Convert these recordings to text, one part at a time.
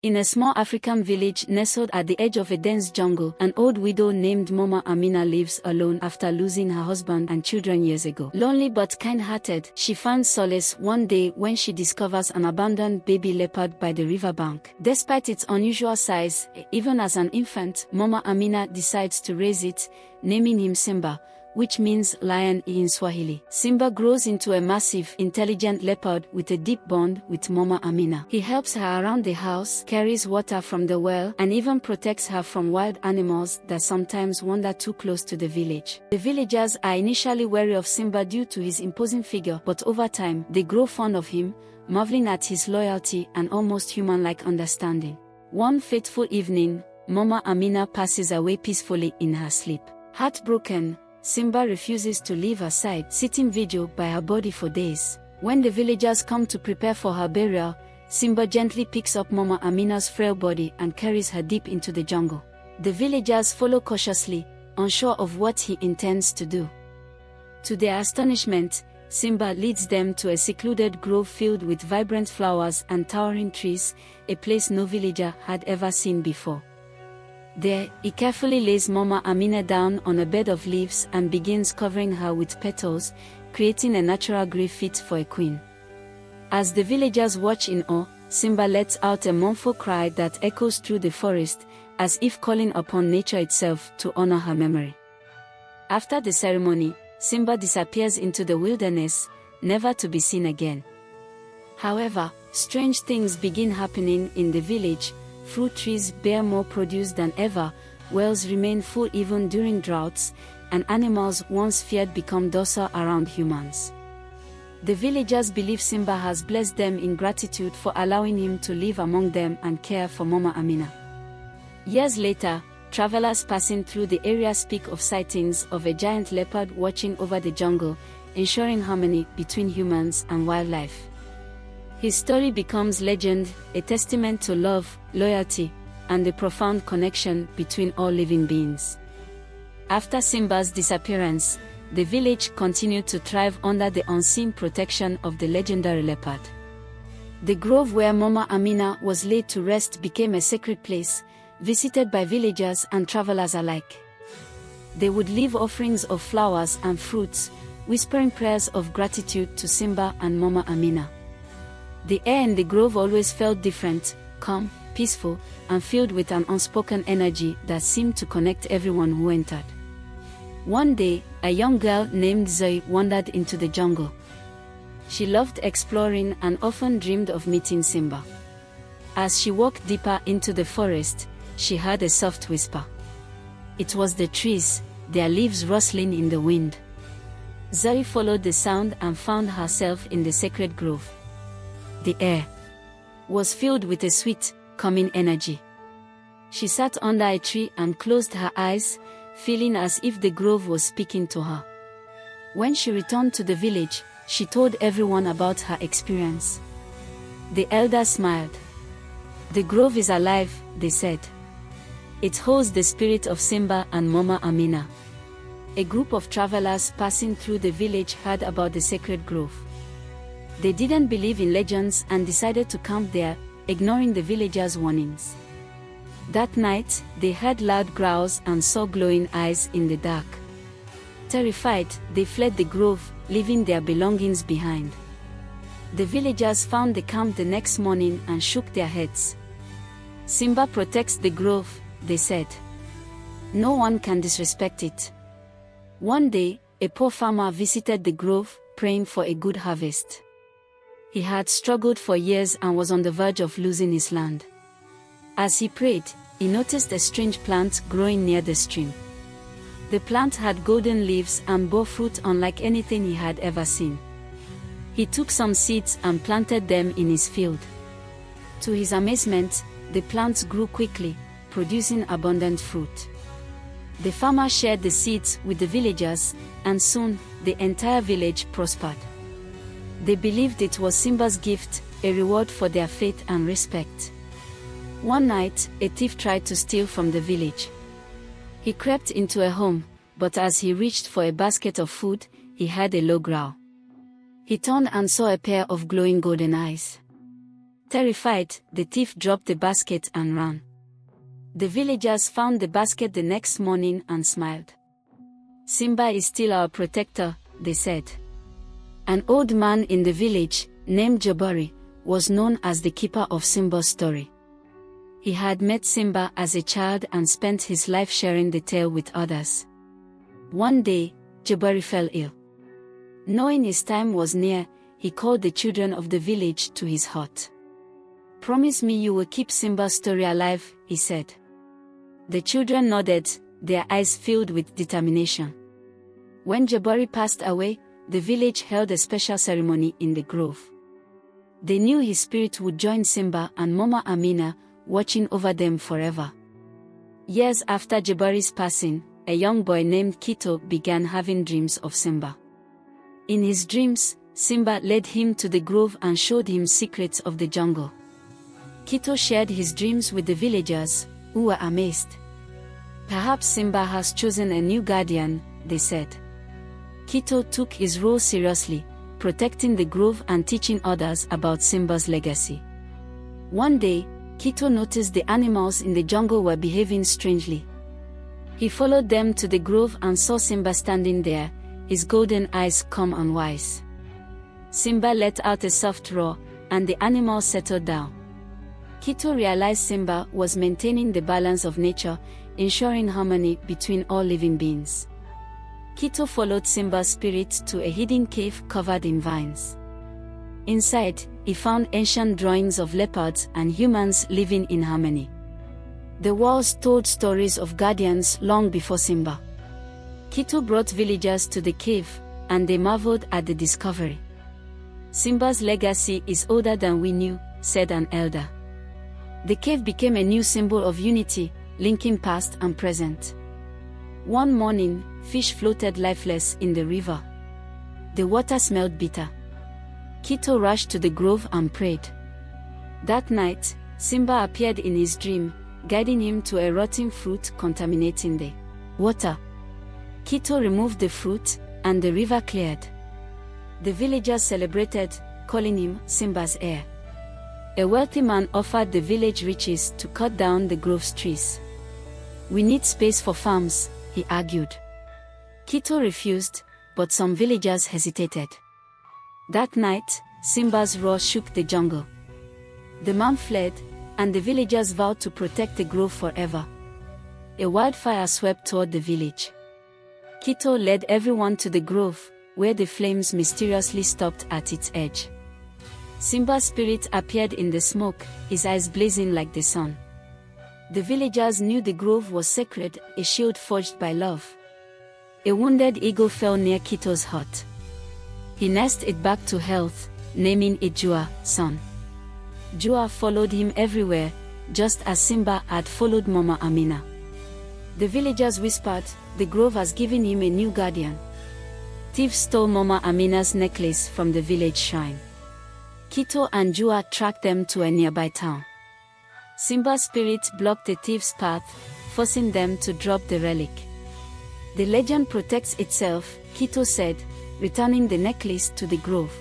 In a small African village nestled at the edge of a dense jungle, an old widow named Mama Amina lives alone after losing her husband and children years ago. Lonely but kind-hearted, she finds solace one day when she discovers an abandoned baby leopard by the riverbank. Despite its unusual size, even as an infant, Mama Amina decides to raise it, naming him Simba, which means lion in Swahili. Simba grows into a massive, intelligent leopard with a deep bond with Mama Amina. He helps her around the house, carries water from the well, and even protects her from wild animals that sometimes wander too close to the village. The villagers are initially wary of Simba due to his imposing figure, but over time, they grow fond of him, marveling at his loyalty and almost human-like understanding. One fateful evening, Mama Amina passes away peacefully in her sleep. Heartbroken, Simba refuses to leave her side, sitting vigil by her body for days. When the villagers come to prepare for her burial, Simba gently picks up Mama Amina's frail body and carries her deep into the jungle. The villagers follow cautiously, unsure of what he intends to do. To their astonishment, Simba leads them to a secluded grove filled with vibrant flowers and towering trees, a place no villager had ever seen before. There, he carefully lays Mama Amina down on a bed of leaves and begins covering her with petals, creating a natural grave fit for a queen. As the villagers watch in awe, Simba lets out a mournful cry that echoes through the forest, as if calling upon nature itself to honor her memory. After the ceremony, Simba disappears into the wilderness, never to be seen again. However, strange things begin happening in the village. Fruit trees bear more produce than ever, wells remain full even during droughts, and animals once feared become docile around humans. The villagers believe Simba has blessed them in gratitude for allowing him to live among them and care for Mama Amina. Years later, travelers passing through the area speak of sightings of a giant leopard watching over the jungle, ensuring harmony between humans and wildlife. His story becomes legend, a testament to love, loyalty, and the profound connection between all living beings. After Simba's disappearance, the village continued to thrive under the unseen protection of the legendary leopard. The grove where Mama Amina was laid to rest became a sacred place, visited by villagers and travelers alike. They would leave offerings of flowers and fruits, whispering prayers of gratitude to Simba and Mama Amina. The air in the grove always felt different, calm, peaceful, and filled with an unspoken energy that seemed to connect everyone who entered. One day, a young girl named Zoe wandered into the jungle. She loved exploring and often dreamed of meeting Simba. As she walked deeper into the forest, she heard a soft whisper. It was the trees, their leaves rustling in the wind. Zoe followed the sound and found herself in the sacred grove. The air was filled with a sweet, calming energy. She sat under a tree and closed her eyes, feeling as if the grove was speaking to her. When she returned to the village, she told everyone about her experience. The elders smiled. "The grove is alive," they said. "It holds the spirit of Simba and Mama Amina." A group of travelers passing through the village heard about the sacred grove. They didn't believe in legends and decided to camp there, ignoring the villagers' warnings. That night, they heard loud growls and saw glowing eyes in the dark. Terrified, they fled the grove, leaving their belongings behind. The villagers found the camp the next morning and shook their heads. "Simba protects the grove," they said. "No one can disrespect it." One day, a poor farmer visited the grove, praying for a good harvest. He had struggled for years and was on the verge of losing his land. As he prayed, he noticed a strange plant growing near the stream. The plant had golden leaves and bore fruit unlike anything he had ever seen. He took some seeds and planted them in his field. To his amazement, the plants grew quickly, producing abundant fruit. The farmer shared the seeds with the villagers, and soon, the entire village prospered. They believed it was Simba's gift, a reward for their faith and respect. One night, a thief tried to steal from the village. He crept into a home, but as he reached for a basket of food, he heard a low growl. He turned and saw a pair of glowing golden eyes. Terrified, the thief dropped the basket and ran. The villagers found the basket the next morning and smiled. "Simba is still our protector," they said. An old man in the village, named Jabari, was known as the keeper of Simba's story. He had met Simba as a child and spent his life sharing the tale with others. One day, Jabari fell ill. Knowing his time was near, he called the children of the village to his hut. "Promise me you will keep Simba's story alive," he said. The children nodded, their eyes filled with determination. When Jabari passed away, the village held a special ceremony in the grove. They knew his spirit would join Simba and Mama Amina, watching over them forever. Years after Jabari's passing, a young boy named Kito began having dreams of Simba. In his dreams, Simba led him to the grove and showed him secrets of the jungle. Kito shared his dreams with the villagers, who were amazed. "Perhaps Simba has chosen a new guardian," they said. Kito took his role seriously, protecting the grove and teaching others about Simba's legacy. One day, Kito noticed the animals in the jungle were behaving strangely. He followed them to the grove and saw Simba standing there, his golden eyes calm and wise. Simba let out a soft roar, and the animals settled down. Kito realized Simba was maintaining the balance of nature, ensuring harmony between all living beings. Kito followed Simba's spirit to a hidden cave covered in vines. Inside, he found ancient drawings of leopards and humans living in harmony. The walls told stories of guardians long before Simba. Kito brought villagers to the cave, and they marveled at the discovery. "Simba's legacy is older than we knew," said an elder. The cave became a new symbol of unity, linking past and present. One morning, fish floated lifeless in the river. The water smelled bitter. Kito rushed to the grove and prayed. That night, Simba appeared in his dream, guiding him to a rotting fruit contaminating the water. Kito removed the fruit, and the river cleared. The villagers celebrated, calling him Simba's heir. A wealthy man offered the village riches to cut down the grove's trees. "We need space for farms," he argued. Kito refused, but some villagers hesitated. That night, Simba's roar shook the jungle. The man fled, and the villagers vowed to protect the grove forever. A wildfire swept toward the village. Kito led everyone to the grove, where the flames mysteriously stopped at its edge. Simba's spirit appeared in the smoke, his eyes blazing like the sun. The villagers knew the grove was sacred, a shield forged by love. A wounded eagle fell near Kito's hut. He nursed it back to health, naming it Jua, son. Jua followed him everywhere, just as Simba had followed Mama Amina. The villagers whispered, "The grove has given him a new guardian." Thieves stole Mama Amina's necklace from the village shrine. Kito and Jua tracked them to a nearby town. Simba's spirit blocked the thieves' path, forcing them to drop the relic. "The legend protects itself," Kito said, returning the necklace to the grove.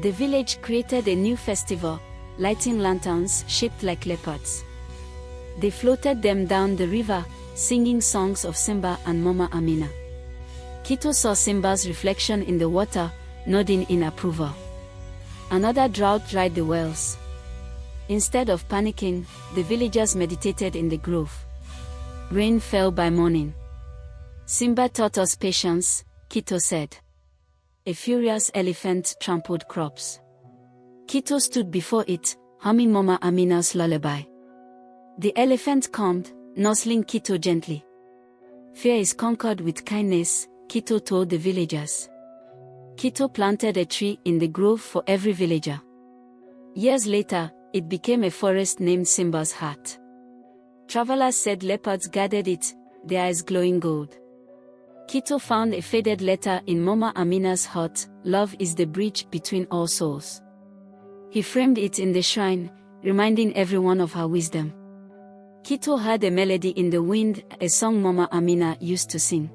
The village created a new festival, lighting lanterns shaped like leopards. They floated them down the river, singing songs of Simba and Mama Amina. Kito saw Simba's reflection in the water, nodding in approval. Another drought dried the wells. Instead of panicking, the villagers meditated in the grove. Rain fell by morning. "Simba taught us patience," Kito said. A furious elephant trampled crops. Kito stood before it, humming Mama Amina's lullaby. The elephant calmed, nuzzling Kito gently. "Fear is conquered with kindness," Kito told the villagers. Kito planted a tree in the grove for every villager. Years later, it became a forest named Simba's Heart. Travelers said leopards guarded it, their eyes glowing gold. Kito found a faded letter in Mama Amina's hut, "Love is the bridge between all souls." He framed it in the shrine, reminding everyone of her wisdom. Kito heard a melody in the wind, a song Mama Amina used to sing.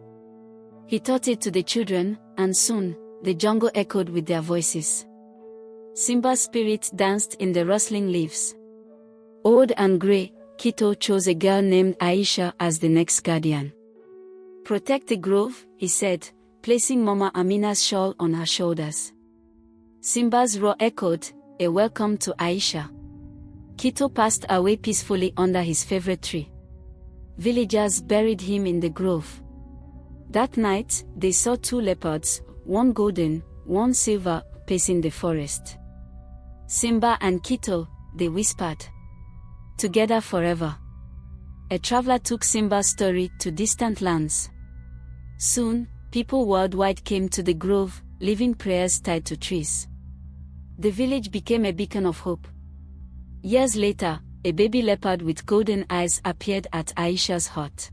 He taught it to the children, and soon, the jungle echoed with their voices. Simba's spirit danced in the rustling leaves. Old and grey, Kito chose a girl named Aisha as the next guardian. "Protect the grove," he said, placing Mama Amina's shawl on her shoulders. Simba's roar echoed, a welcome to Aisha. Kito passed away peacefully under his favorite tree. Villagers buried him in the grove. That night, they saw two leopards, one golden, one silver, pacing the forest. "Simba and Kito," they whispered. "Together forever." A traveler took Simba's story to distant lands. Soon, people worldwide came to the grove, leaving prayers tied to trees. The village became a beacon of hope. Years later, a baby leopard with golden eyes appeared at Aisha's hut.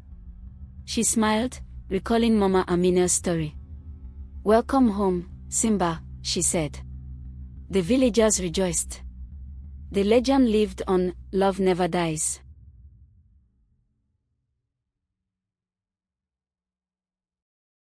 She smiled, recalling Mama Amina's story. "Welcome home, Simba," she said. The villagers rejoiced. The legend lived on, love never dies.